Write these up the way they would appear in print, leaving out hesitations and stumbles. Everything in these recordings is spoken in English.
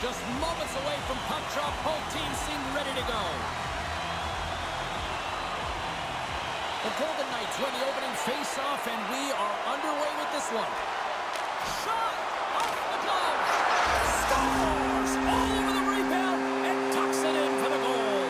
Just moments away from puck drop. Both teams seem ready to go. The Golden Knights win the opening face-off, and we are underway with this one. Shot! Off the glove! Scores! All over the rebound and tucks it in for the goal.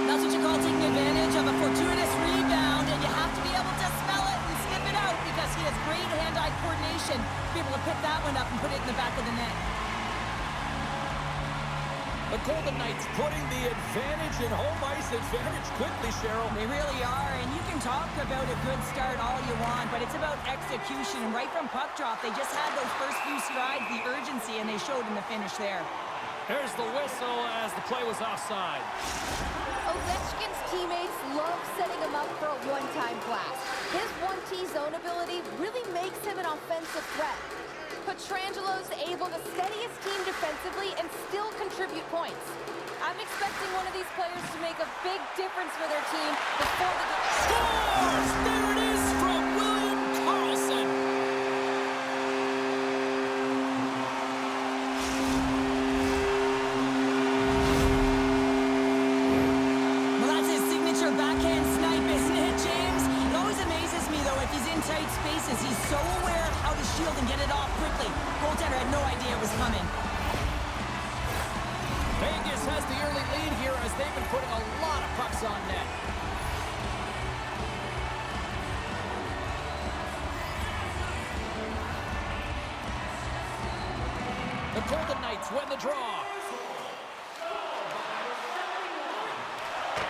That's what you call taking advantage of a fortuitous rebound, and you have to be able to smell it and sniff it out because he has great hand-eye coordination to be able to pick that one up and put it in the back of the net. The Golden Knights putting the advantage in home ice advantage quickly, Cheryl. They really are, and you can talk about a good start all you want, but it's about execution. And right from puck drop, they just had those first few strides, the urgency, and they showed in the finish there. There's the whistle as the play was offside. Ovechkin's teammates love setting him up for a one-time blast. His 1T zone ability really makes him an offensive threat. Petrangelo's able to steady his team defensively and still contribute points. I'm expecting one of these players to make a big difference for their team before the game. Scores! There it is from William Karlsson. Well, that's his signature backhand snipe, isn't it, James? It always amazes me, though, if he's in tight spaces, he's so aware of how to shield and get it off quickly. Goaltender had no idea it was coming. Vegas has the early lead here as they've been putting a lot of pucks on net. The Golden Knights win the draw.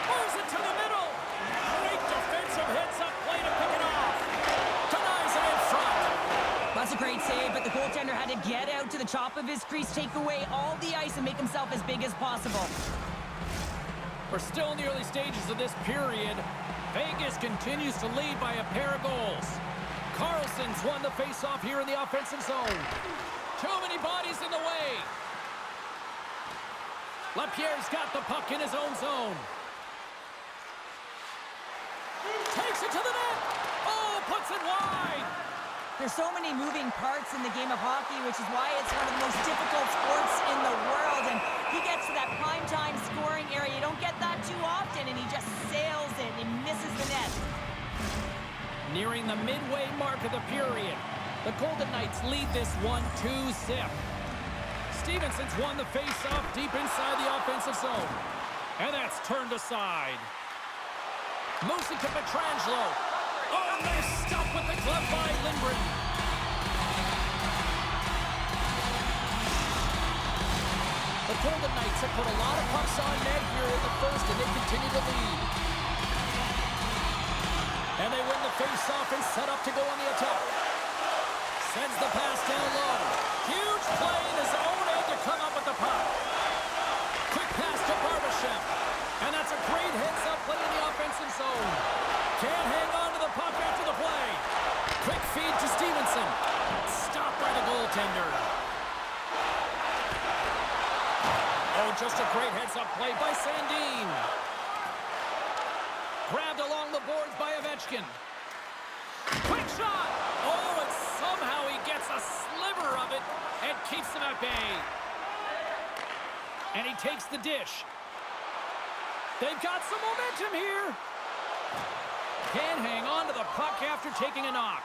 Moves it to the middle. Great defensive hits-up play to pick it off. Denies it in front. That's a great save, but the goaltender had to get out to the top of his crease, take away all the ice, and make himself as big as possible. We're still in the early stages of this period. Vegas continues to lead by a pair of goals. Karlsson's won the face-off here in the offensive zone. Too many bodies in the way. Lapierre's got the puck in his own zone. Takes it to the net. Oh, puts it wide. There's so many moving parts in the game of hockey, which is why it's one of the most difficult sports in the world. And he gets to that prime-time scoring area. You don't get that too often, and he just sails it and misses the net. Nearing the midway mark of the period, the Golden Knights lead this one 2-zip. Stevenson's won the face-off deep inside the offensive zone. And that's turned aside. Moves it to Petrangelo. Oh, nice stop with the glove by Lindgren. The Golden Knights have put a lot of pucks on net here in the first, and they continue to lead. And they win the face-off and set up to go on the attack. Sends the pass down low. Huge play in his own end to come up with the puck. Quick pass to Barbashev. And that's a great heads-up play in the offensive zone. Can't hang on to the puck after the play. Quick feed to Stevenson. Stopped by the goaltender. Oh, just a great heads-up play by Sandin. Grabbed along the boards by Ovechkin. Quick shot! Oh, and somehow he gets a sliver of it and keeps them at bay. And he takes the dish. They've got some momentum here. Can't hang on to the puck after taking a knock.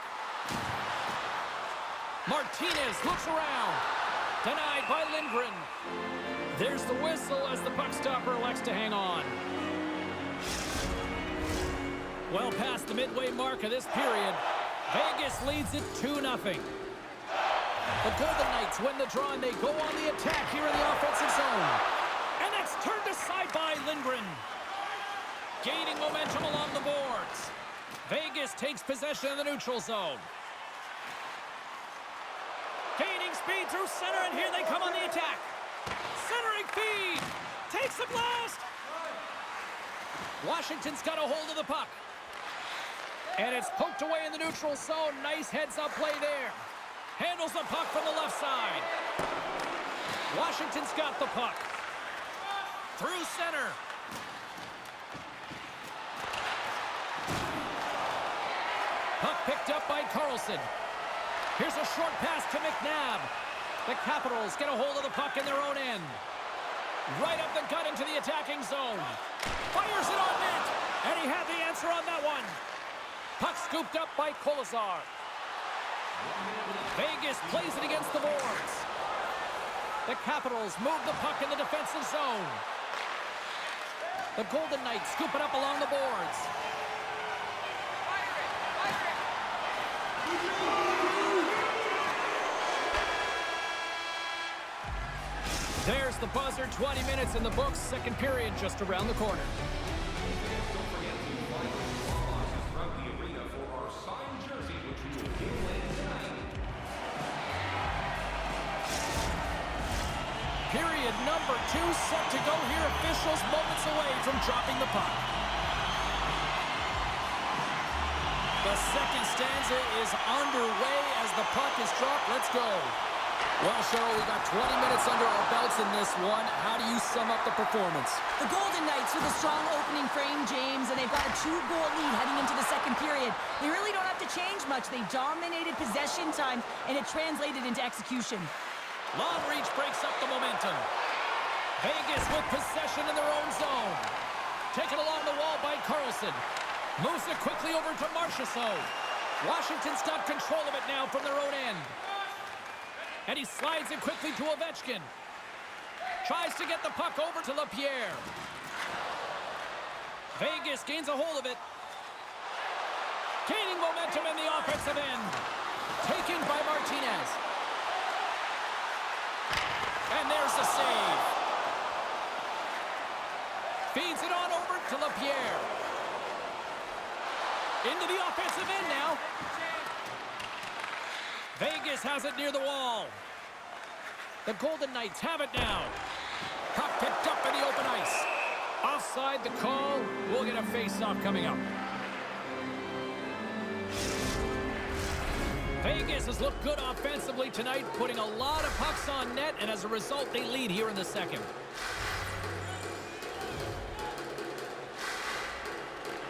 Martinez looks around. Denied by Lindgren. There's the whistle as the puck stopper elects to hang on. Well past the midway mark of this period, Vegas leads it 2-0. The Golden Knights win the draw and they go on the attack here in the offensive zone. And that's turned aside by Lindgren. Gaining momentum along the boards. Vegas takes possession of the neutral zone. Gaining speed through center, and here they come on the attack. Centering feed. Takes the blast. Washington's got a hold of the puck. And it's poked away in the neutral zone. Nice heads-up play there. Handles the puck from the left side. Washington's got the puck. Through center. Puck picked up by Carlson. Here's a short pass to McNabb. The Capitals get a hold of the puck in their own end. Right up the gut into the attacking zone. Fires it on net. And he had the answer on that one. Puck scooped up by Kolesar. Vegas plays it against the boards. The Capitals move the puck in the defensive zone. The Golden Knights scoop it up along the boards. There's the buzzer. 20 minutes in the books. Second period just around the corner. Period number 2 set to go here. Officials moments away from dropping the puck. The second stanza is underway as the puck is dropped. Let's go. Well, Cheryl, we got 20 minutes under our belts in this one. How do you sum up the performance? The Golden Knights with a strong opening frame, James, and they've got a 2-goal lead heading into the second period. They really don't have to change much. They dominated possession time, and it translated into execution. Long reach breaks up the momentum. Vegas with possession in their own zone. Taken along the wall by Carlson. Moves it quickly over to Marchessault. Washington's got control of it now from their own end. And he slides it quickly to Ovechkin. Tries to get the puck over to LaPierre. Vegas gains a hold of it. Gaining momentum in the offensive end. Taken by Martinez. And there's the save. Feeds it on over to LaPierre. Into the offensive end now. Vegas has it near the wall. The Golden Knights have it now. Puck picked up in the open ice. Offside the call. We'll get a face-off coming up. Vegas has looked good offensively tonight, putting a lot of pucks on net, and as a result, they lead here in the second.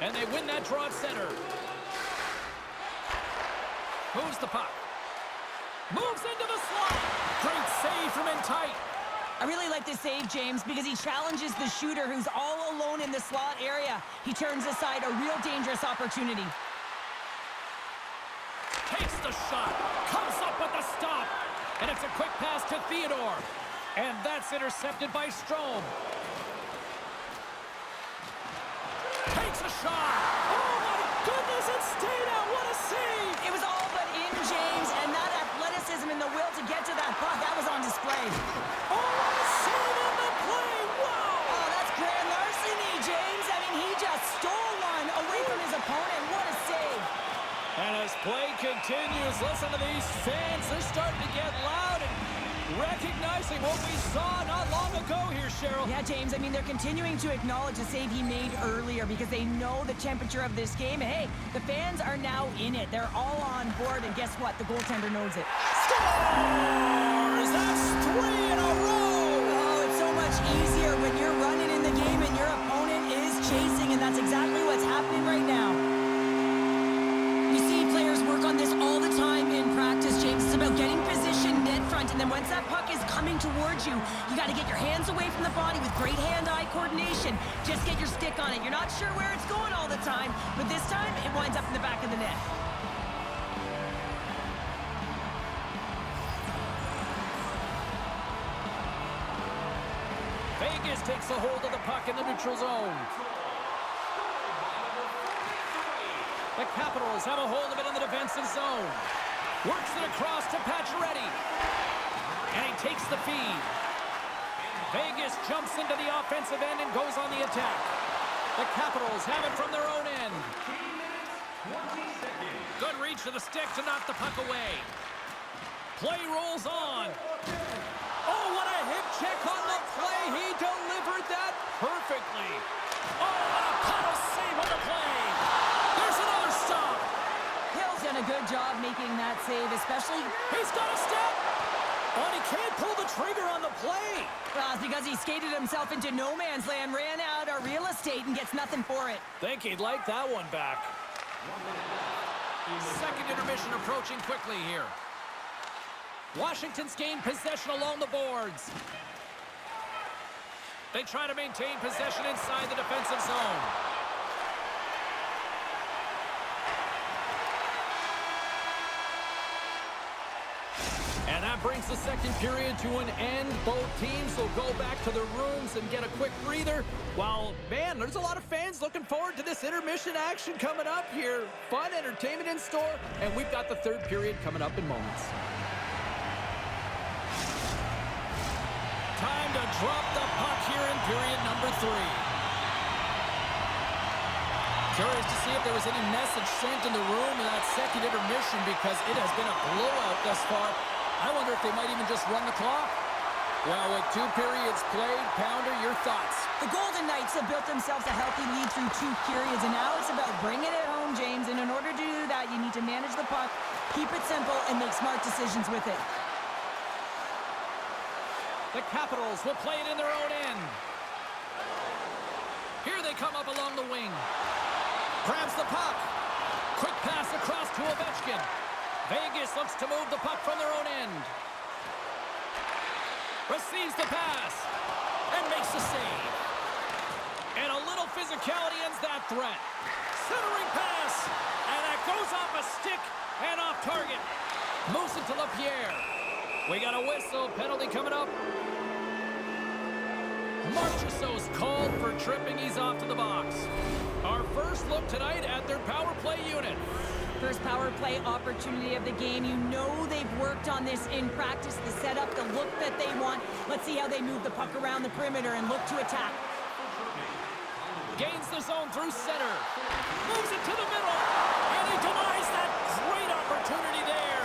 And they win that draw at center. Moves the puck. Moves into the slot. Great save from in tight. I really like this save, James, because he challenges the shooter who's all alone in the slot area. He turns aside a real dangerous opportunity. Takes the shot. Comes up with the stop. And it's a quick pass to Theodore. And that's intercepted by Strome. Takes a shot. Oh, my goodness, it stayed out. What a save. It was all but in, James, and that athleticism and the will to get to that puck, that was on display. Oh, what a save in the play. Wow. Oh, that's grand larceny, James. I mean, he just stole one away from his opponent. What a save. And as play continues, listen to these fans. They're starting to get loud and recognizing what we saw not long ago here, Cheryl. Yeah, James, I mean, they're continuing to acknowledge the save he made earlier because they know the temperature of this game. And hey, the fans are now in it. They're all on board, and guess what? The goaltender knows it. Scores! That's 3 in a row! Oh, it's so much easier when you're running in the game and your opponent is chasing, and that's exactly what's happening right now. You see players work on this all the time in practice, James. It's about getting position net front, and then once that puck is coming towards you, you got to get your hands away from the body with great hand-eye coordination. Just get your stick on it. You're not sure where it's going all the time, but this time it winds up in the back of the net. Vegas takes a hold of the puck in the neutral zone. The Capitals have a hold of it in the defensive zone. Works it across to Pacioretty. And he takes the feed. Vegas jumps into the offensive end and goes on the attack. The Capitals have it from their own end. Good reach to the stick to knock the puck away. Play rolls on. Oh, what a hip check on the play. He delivered that perfectly. Oh, what a puddle save on the play. There's another stop. Hill's done a good job making that save, especially... He's got a step. Oh, and he can't pull the trigger on the play. Well, it's because he skated himself into no man's land, ran out of real estate, and gets nothing for it. Think he'd like that one back. Second intermission approaching quickly here. Washington's gained possession along the boards. They try to maintain possession inside the defensive zone. And that brings the second period to an end. Both teams will go back to their rooms and get a quick breather. While, man, there's a lot of fans looking forward to this intermission action coming up here. Fun entertainment in store, and we've got the third period coming up in moments. Time to drop the puck here in period number 3. Curious to see if there was any message sent in the room in that second intermission, because it has been a blowout thus far. I wonder if they might even just run the clock. Well, with 2 periods played, Pounder, your thoughts? The Golden Knights have built themselves a healthy lead through 2 periods, and now it's about bringing it home, James. And in order to do that, you need to manage the puck, keep it simple, and make smart decisions with it. The Capitals will play it in their own end. Here they come up along the wing. Grabs the puck. Quick pass across to Ovechkin. Vegas looks to move the puck from their own end. Receives the pass and makes the save. And a little physicality ends that threat. Centering pass, and that goes off a stick and off target. Moves it to LaPierre. We got a whistle, penalty coming up. Marchessault's called for tripping. He's off to the box. Our first look tonight at their power play unit. First power play opportunity of the game. You know they've worked on this in practice, the setup, the look that they want. Let's see how they move the puck around the perimeter and look to attack. Gains the zone through center. Moves it to the middle. And he denies that great opportunity there.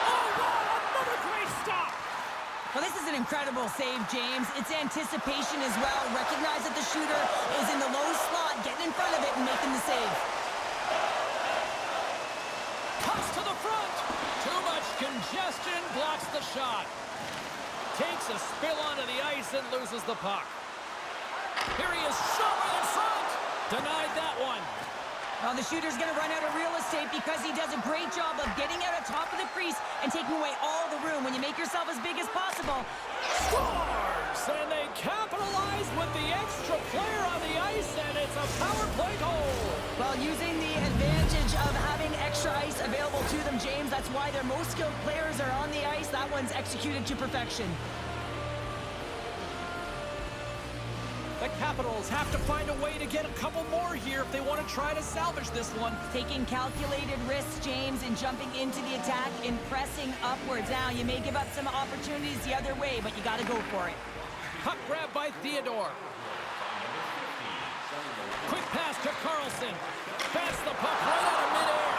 Oh, wow, another great stop. Well, this is an incredible save, James. It's anticipation as well. Recognize that the shooter is in the low slot, getting in front of it and making the save. Comes to the front. Too much congestion, blocks the shot. Takes a spill onto the ice and loses the puck. Here he is, shot right in front. Denied that one. Well, the shooter's going to run out of real estate because he does a great job of getting out of top of the crease and taking away all the room. When you make yourself as big as possible. Scores! And they capitalize with the extra player on the ice, and it's a power play goal. Well, using the advantage of having extra ice available to them, James, that's why their most skilled players are on the ice. That one's executed to perfection. The Capitals have to find a way to get a couple more here if they want to try to salvage this one. Taking calculated risks, James, and jumping into the attack and pressing upwards. Now, you may give up some opportunities the other way, but you got to go for it. Puck grab by Theodore. Quick pass to Carlson. Pass the puck right out of midair.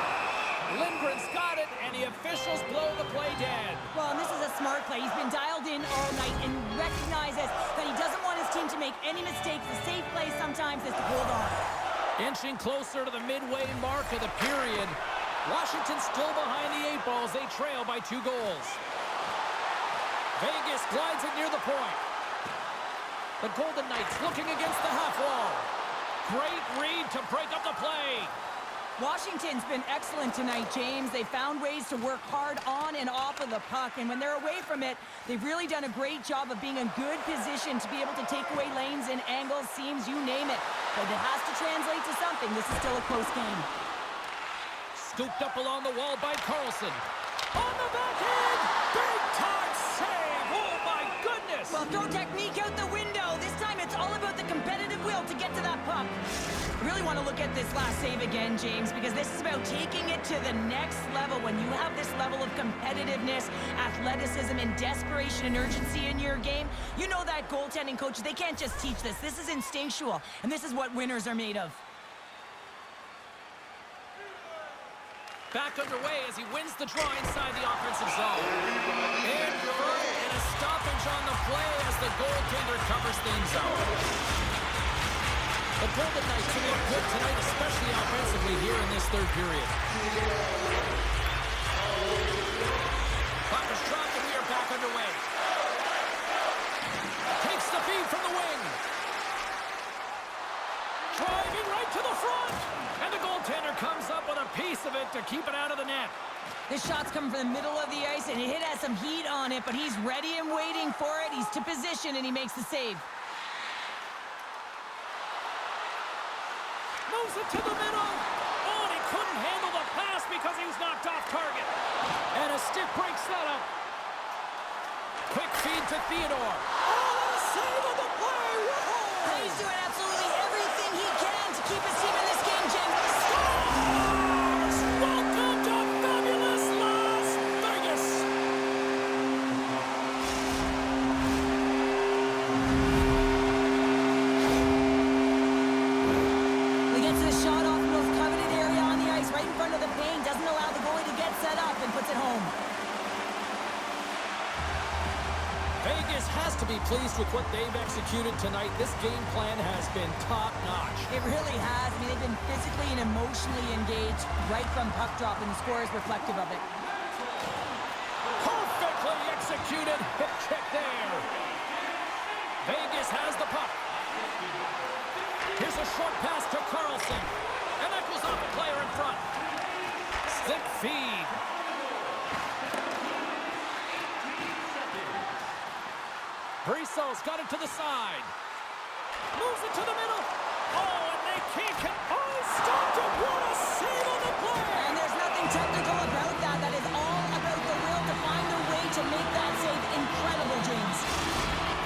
Lindgren's got it, and the officials blow the play dead. Well, and this is a smart play. He's been dialed in all night and recognizes that he doesn't want his team to make any mistakes. The safe play sometimes is to hold on. Inching closer to the midway mark of the period. Washington still behind the 8 balls. They trail by 2 goals. Vegas glides it near the point. The Golden Knights looking against the half wall. Great read to break up the play. Washington's been excellent tonight, James. They found ways to work hard on and off of the puck, and when they're away from it, they've really done a great job of being in good position to be able to take away lanes and angles, seams, you name it. But it has to translate to something. This is still a close game. Scooped up along the wall by Carlson. On the backhand! Big time save! Oh my goodness! Well, throw technique out the window. This time it's all about the competitive will to get to that puck. I really want to look at this last save again, James, because this is about taking it to the next level. When you have this level of competitiveness, athleticism, and desperation and urgency in your game, you know that goaltending coaches, they can't just teach this. This is instinctual, and this is what winners are made of. Back underway as he wins the draw inside the offensive zone. In front, and a stoppage on the play as the goaltender covers things up. The Golden Knights have looked good tonight, especially offensively here in this third period. Puck is dropped and we are back underway. Takes the feed from the wing. Driving right to the front. And the goaltender comes up with a piece of it to keep it out of the net. This shot's coming from the middle of the ice, and it has some heat on it, but he's ready and waiting for it. He's to position, and he makes the save. Moves it to the middle. Oh, and he couldn't handle the pass because he was knocked off target. And a stick breaks that up. Quick feed to Theodore. Oh, a save on the play. Whoa! He's doing absolutely everything he can to keep his team in this game, James. Scores! Welcome to fabulous Las Vegas. He gets the shot off the most coveted area on the ice, right in front of the paint. Doesn't allow the goalie to get set up and puts it home. Vegas has to be pleased with what they've executed tonight. This game plan has been top-notch. It really has. I mean, they've been physically and emotionally engaged right from puck drop, and the score is reflective of it. Perfectly executed. Hip check there. Vegas has the puck. Here's a short pass to Carlson. And that goes off a player in front. Stick feed. Brisso's got it to the side. Moves it to the middle. Oh, and they can't get... Oh, stopped it. What a save on the play. And there's nothing technical about that. That is all about the will to find a way to make that save incredible, James.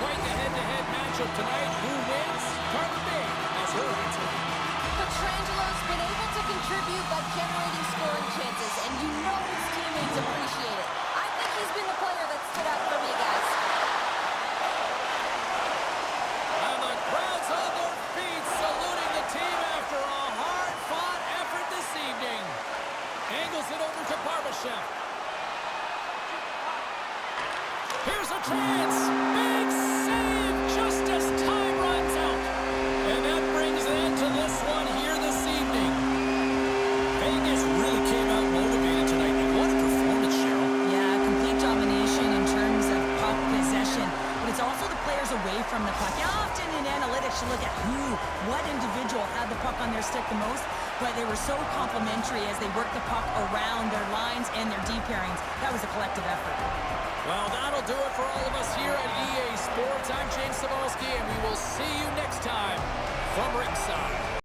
Quite the head-to-head matchup tonight. Who wins? Carter Bay has her answer. Petrangelo's been able to contribute by generating scoring chances, and you know his teammates appreciate it. I think he's been the player that stood out for me, guys. And the crowd's on their feet, saluting the team after a hard-fought effort this evening. Angles it over to Barbashev. Here's a chance. Big save just as time runs out. And that brings an end to this one here this evening. Vegas really came out motivated tonight. And what a performance, Cheryl. Yeah, complete domination in terms of puck possession, but it's also the players away from the puck. Now, often in analytics, you look at what individual had the puck on their stick the most, but they were so complementary as they worked the puck around their lines and their D pairings. That was a collective effort. Well, that'll do it for all of us here at EA Sports. I'm James Cebulski, and we will see you next time from ringside.